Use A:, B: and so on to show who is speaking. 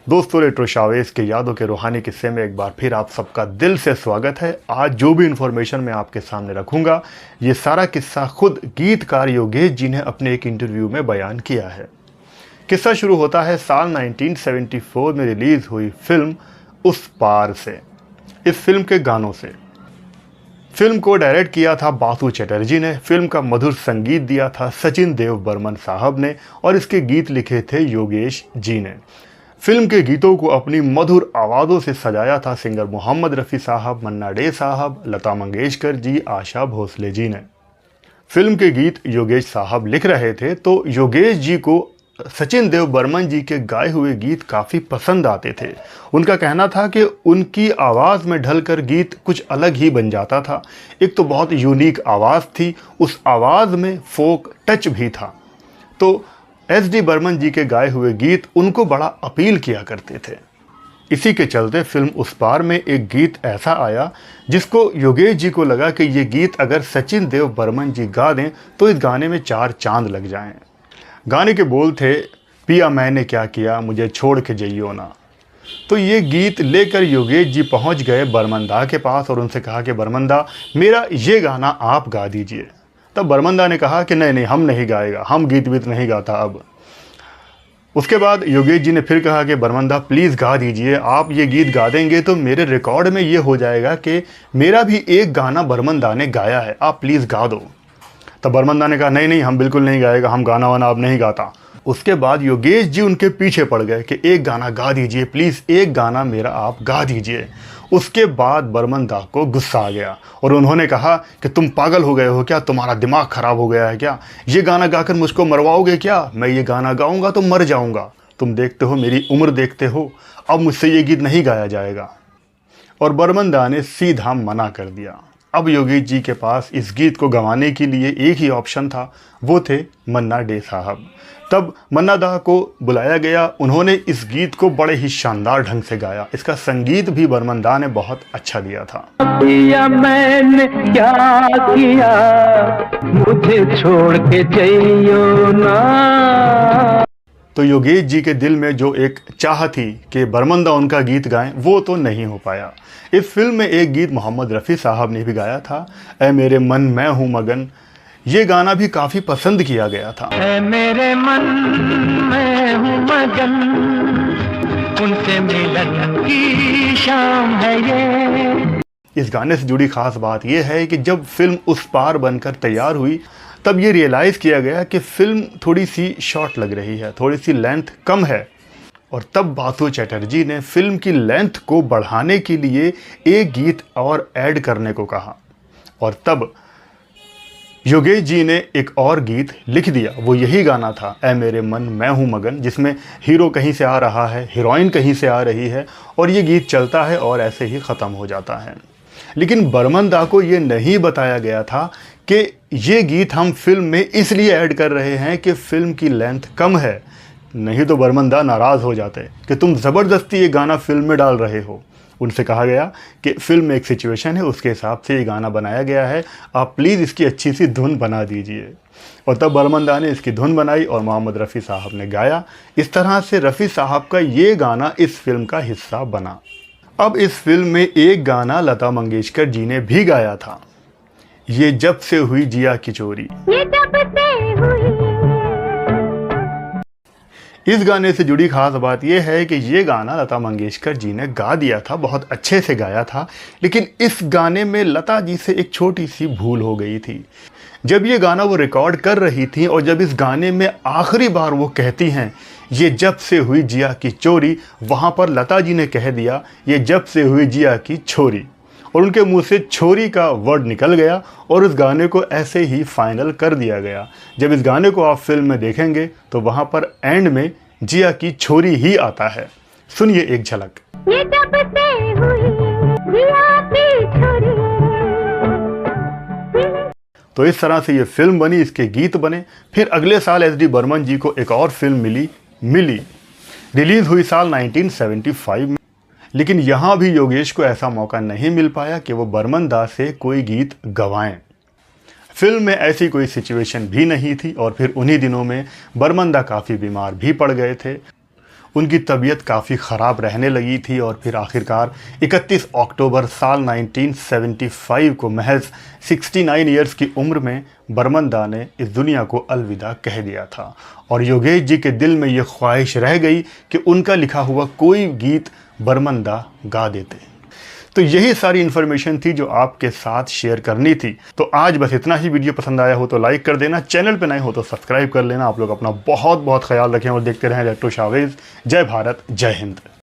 A: दोस्तों, retro Chavez के यादों के रूहानी किस्से में एक बार फिर आप सबका दिल से स्वागत है। आज जो भी इन्फॉर्मेशन मैं आपके सामने रखूंगा, ये सारा किस्सा खुद गीतकार योगेश जी ने अपने एक इंटरव्यू में बयान किया है। किस्सा शुरू होता है साल 1974 में रिलीज हुई फिल्म उस पार से। इस फिल्म के गानों से। फिल्म को डायरेक्ट किया था बासु चटर्जी ने। फिल्म का मधुर संगीत दिया था सचिन देव बर्मन साहब ने और इसके गीत लिखे थे योगेश जी ने। फिल्म के गीतों को अपनी मधुर आवाज़ों से सजाया था सिंगर मोहम्मद रफ़ी साहब, मन्ना डे साहब, लता मंगेशकर जी, आशा भोसले जी ने। फिल्म के गीत योगेश साहब लिख रहे थे तो योगेश जी को सचिन देव बर्मन जी के गाए हुए गीत काफ़ी पसंद आते थे। उनका कहना था कि उनकी आवाज़ में ढलकर गीत कुछ अलग ही बन जाता था। एक तो बहुत यूनिक आवाज़ थी, उस आवाज़ में फोक टच भी था। तो एस.डी. बर्मन जी के गाए हुए गीत उनको बड़ा अपील किया करते थे। इसी के चलते फिल्म उस पार में एक गीत ऐसा आया जिसको योगेश जी को लगा कि ये गीत अगर सचिन देव बर्मन जी गा दें तो इस गाने में चार चांद लग जाएं। गाने के बोल थे, पिया मैंने क्या किया, मुझे छोड़ के जइयो ना। तो ये गीत लेकर योगेश जी पहुंच गए बर्मन दा के पास और उनसे कहा कि बर्मन दा, मेरा ये गाना आप गा दीजिए। तब बर्मन दा ने कहा कि नहीं नहीं, हम नहीं गाएगा, हम गीत वीत नहीं गाता अब। उसके बाद योगेश जी ने फिर कहा कि बर्मन दा प्लीज़ गा दीजिए, आप ये गीत गा देंगे तो मेरे रिकॉर्ड में ये हो जाएगा कि मेरा भी एक गाना बर्मन दा ने गाया है, आप प्लीज़ गा दो। तब बर्मन दा ने कहा नहीं नहीं, हम बिल्कुल नहीं गाएगा, हम गाना वाना अब नहीं गाता। उसके बाद योगेश जी उनके पीछे पड़ गए कि एक गाना गा दीजिए प्लीज़, एक गाना मेरा आप गा दीजिए। उसके बाद बर्मन दा को गुस्सा आ गया और उन्होंने कहा कि तुम पागल हो गए हो क्या, तुम्हारा दिमाग ख़राब हो गया है क्या, ये गाना गाकर मुझको मरवाओगे क्या? मैं ये गाना गाऊंगा तो मर जाऊंगा। तुम देखते हो मेरी उम्र देखते हो, अब मुझसे ये गीत नहीं गाया जाएगा। और बर्मन दा ने सीधा मना कर दिया। अब योगेश जी के पास इस गीत को गंवाने के लिए एक ही ऑप्शन था, वो थे मन्ना डे साहब। तब मन्ना दा को बुलाया गया। उन्होंने इस गीत को बड़े ही शानदार ढंग से गाया। इसका संगीत भी बर्मन दा ने बहुत अच्छा दिया था।
B: पिया मैंने क्या किया, मुझे छोड़ के जइयो ना।
A: तो योगेश जी के दिल में जो एक चाह थी कि बर्मन दा उनका गीत गाएं, वो तो नहीं हो पाया। इस फिल्म में एक गीत मोहम्मद रफ़ी साहब ने भी गाया था, ऐ मेरे मन मैं हूँ मगन। ये गाना भी काफ़ी पसंद किया गया था।
B: ऐ मेरे मन मैं हूँ मगन, उनसे मिलन की शाम है ये।
A: इस गाने से जुड़ी खास बात यह है कि जब फिल्म उस पार बनकर तैयार हुई तब ये रियलाइज़ किया गया कि फिल्म थोड़ी सी शॉर्ट लग रही है, थोड़ी सी लेंथ कम है। और तब बासु चटर्जी ने फिल्म की लेंथ को बढ़ाने के लिए एक गीत और ऐड करने को कहा और तब योगेश जी ने एक और गीत लिख दिया। वो यही गाना था, ऐ मेरे मन मैं हूँ मगन, जिसमें हीरो कहीं से आ रहा है, हीरोइन कहीं से आ रही है और ये गीत चलता है और ऐसे ही ख़त्म हो जाता है। लेकिन बर्मन दा को ये नहीं बताया गया था कि ये गीत हम फिल्म में इसलिए ऐड कर रहे हैं कि फ़िल्म की लेंथ कम है, नहीं तो बर्मन दा नाराज़ हो जाते कि तुम ज़बरदस्ती ये गाना फिल्म में डाल रहे हो। उनसे कहा गया कि फिल्म में एक सिचुएशन है, उसके हिसाब से ये गाना बनाया गया है, आप प्लीज़ इसकी अच्छी सी धुन बना दीजिए। और तब बर्मन दा ने इसकी धुन बनाई और मोहम्मद रफ़ी साहब ने गाया। इस तरह से रफ़ी साहब का ये गाना इस फिल्म का हिस्सा बना। अब इस फिल्म में एक गाना लता मंगेशकर जी ने भी गाया था, ये जब से हुई जिया की चोरी।
C: ये जब से हुई।
A: इस गाने से जुड़ी खास बात यह है कि ये गाना लता मंगेशकर जी ने गा दिया था, बहुत अच्छे से गाया था। लेकिन इस गाने में लता जी से एक छोटी सी भूल हो गई थी। जब ये गाना वो रिकॉर्ड कर रही थी और जब इस गाने में आखिरी बार वो कहती हैं ये जब से हुई जिया की चोरी, वहाँ पर लता जी ने कह दिया ये जब से हुई जिया की छोरी, और उनके मुंह से छोरी का वर्ड निकल गया और उस गाने को ऐसे ही फाइनल कर दिया गया। जब इस गाने को आप फिल्म में देखेंगे तो वहाँ पर एंड में जिया की छोरी ही आता है। सुनिए एक झलक।
C: ये जब से हुई जिया की छोरी।
A: तो इस तरह से ये फिल्म बनी, इसके गीत बने। फिर अगले साल एस.डी. बर्मन जी को एक और फिल्म मिली रिलीज़ हुई साल 1975 में। लेकिन यहाँ भी योगेश को ऐसा मौका नहीं मिल पाया कि वो बर्मन दा से कोई गीत गवाएं। फिल्म में ऐसी कोई सिचुएशन भी नहीं थी और फिर उन्हीं दिनों में बर्मन दा काफ़ी बीमार भी पड़ गए थे। उनकी तबीयत काफ़ी ख़राब रहने लगी थी और फिर आखिरकार 31 अक्टूबर साल 1975 को महज 69 ईयर्स की उम्र में बर्मन दा ने इस दुनिया को अलविदा कह दिया था। और योगेश जी के दिल में ये ख्वाहिश रह गई कि उनका लिखा हुआ कोई गीत बर्मन दा गा देते। तो यही सारी इन्फॉर्मेशन थी जो आपके साथ शेयर करनी थी। तो आज बस इतना ही। वीडियो पसंद आया हो तो लाइक कर देना, चैनल पे नए हो तो सब्सक्राइब कर लेना। आप लोग अपना बहुत बहुत ख्याल रखें और देखते रहें रेट्रो शोवेज। जय भारत, जय हिंद।